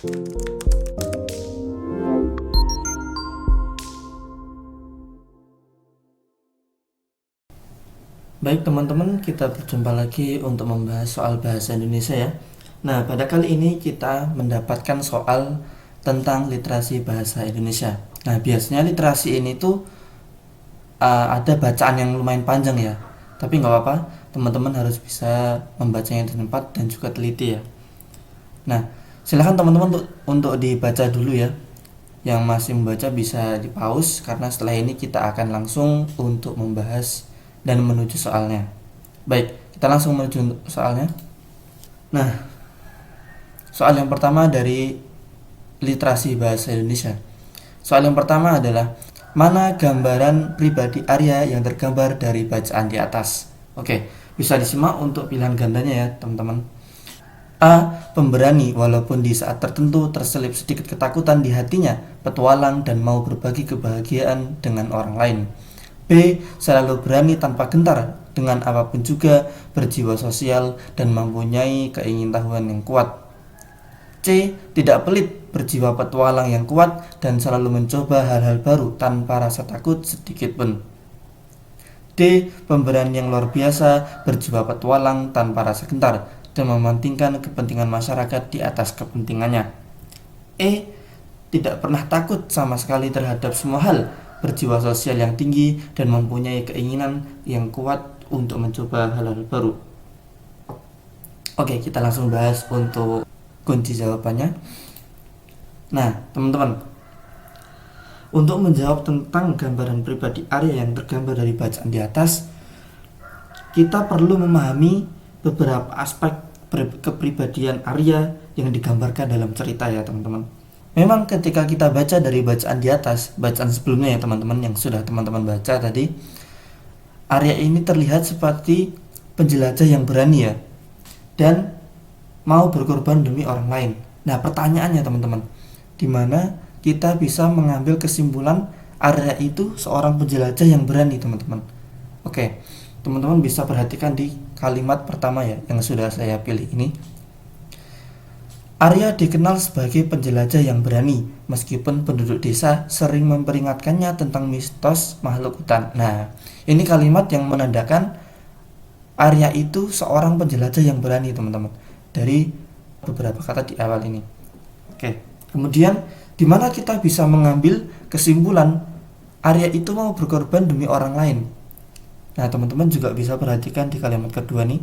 Baik teman-teman, kita berjumpa lagi untuk membahas soal bahasa Indonesia ya. Nah, pada kali ini kita mendapatkan soal tentang literasi bahasa Indonesia. Nah, biasanya literasi ini tuh ada bacaan yang lumayan panjang ya. Tapi nggak apa-apa, teman-teman harus bisa membacanya dengan tepat dan juga teliti ya. Nah, silahkan teman-teman untuk dibaca dulu ya. Yang masih membaca bisa di pause karena setelah ini kita akan langsung untuk membahas dan menuju soalnya. Baik, kita langsung menuju soalnya. Nah, soal yang pertama dari literasi bahasa Indonesia. Soal yang pertama adalah mana gambaran pribadi Arya yang tergambar dari bacaan di atas? Oke, bisa disimak untuk pilihan gandanya ya, teman-teman. A. Pemberani walaupun di saat tertentu terselip sedikit ketakutan di hatinya, petualang dan mau berbagi kebahagiaan dengan orang lain. B. Selalu berani tanpa gentar dengan apapun juga, berjiwa sosial dan mempunyai keingintahuan yang kuat. C. Tidak pelit, berjiwa petualang yang kuat dan selalu mencoba hal-hal baru tanpa rasa takut sedikit pun. D. Pemberani yang luar biasa, berjiwa petualang tanpa rasa gentar dan mementingkan kepentingan masyarakat di atas kepentingannya. E. Tidak pernah takut sama sekali terhadap semua hal, berjiwa sosial yang tinggi dan mempunyai keinginan yang kuat untuk mencoba hal-hal baru. Oke, kita langsung bahas untuk kunci jawabannya. Nah, teman-teman, untuk menjawab tentang gambaran pribadi Arya yang tergambar dari bacaan di atas, kita perlu memahami beberapa aspek kepribadian Arya yang digambarkan dalam cerita ya, teman-teman. Memang ketika kita baca dari bacaan di atas, bacaan sebelumnya ya teman-teman yang sudah teman-teman baca tadi, Arya ini terlihat seperti penjelajah yang berani ya, dan mau berkorban demi orang lain. Nah, pertanyaannya teman-teman, di mana kita bisa mengambil kesimpulan Arya itu seorang penjelajah yang berani, teman-teman? Oke, teman-teman bisa perhatikan di kalimat pertama ya yang sudah saya pilih ini. Arya dikenal sebagai penjelajah yang berani, meskipun penduduk desa sering memperingatkannya tentang mistos makhluk hutan. Nah, ini kalimat yang menandakan Arya itu seorang penjelajah yang berani, teman-teman, dari beberapa kata di awal ini. Oke, kemudian di mana kita bisa mengambil kesimpulan Arya itu mau berkorban demi orang lain? Nah, teman-teman juga bisa perhatikan di kalimat kedua nih.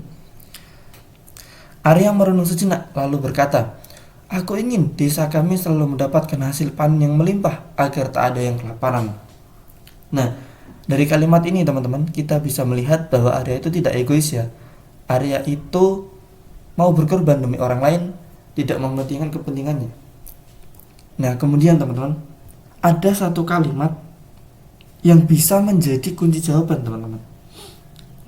Arya merenung sejenak lalu berkata, "Aku ingin desa kami selalu mendapatkan hasil panen yang melimpah agar tak ada yang kelaparan." Nah, dari kalimat ini teman-teman kita bisa melihat bahwa Arya itu tidak egois ya. Arya itu mau berkorban demi orang lain, tidak mementingkan kepentingannya. Nah, kemudian teman-teman, ada satu kalimat yang bisa menjadi kunci jawaban, teman-teman.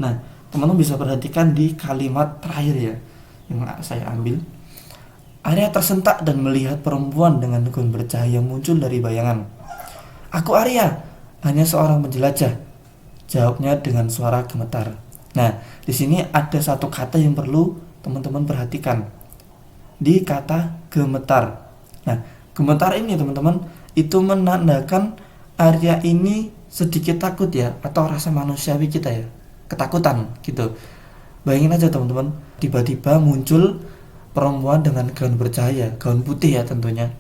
Nah, teman-teman bisa perhatikan di kalimat terakhir ya yang saya ambil. Arya tersentak dan melihat perempuan dengan gaun bercahaya muncul dari bayangan. "Aku Arya, hanya seorang penjelajah," jawabnya dengan suara gemetar. Nah, di sini ada satu kata yang perlu teman-teman perhatikan. Di kata gemetar. Nah, gemetar ini teman-teman itu menandakan Arya ini sedikit takut ya, atau rasa manusiawi kita ya, ketakutan gitu. Bayangin aja teman-teman, tiba-tiba muncul perempuan dengan gaun bercahaya, gaun putih ya tentunya.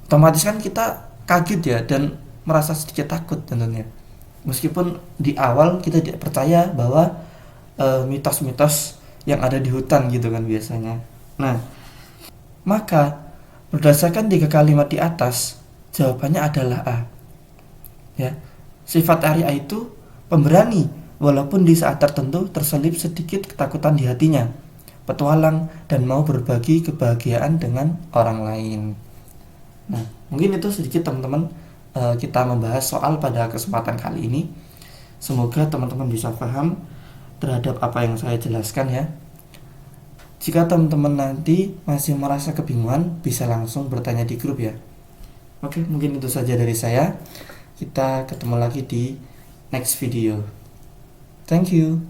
Otomatis kan kita kaget ya dan merasa sedikit takut tentunya. Meskipun di awal kita tidak percaya bahwa mitos-mitos yang ada di hutan gitu kan biasanya. Nah, maka berdasarkan 3 kalimat di atas, jawabannya adalah A. Ya. Sifat Arya itu pemberani walaupun di saat tertentu terselip sedikit ketakutan di hatinya, petualang dan mau berbagi kebahagiaan dengan orang lain. Nah, mungkin itu sedikit teman-teman kita membahas soal pada kesempatan kali ini. Semoga teman-teman bisa paham terhadap apa yang saya jelaskan ya. Jika teman-teman nanti masih merasa kebingungan, bisa langsung bertanya di grup ya. Oke, mungkin itu saja dari saya. Kita ketemu lagi di next video. Thank you.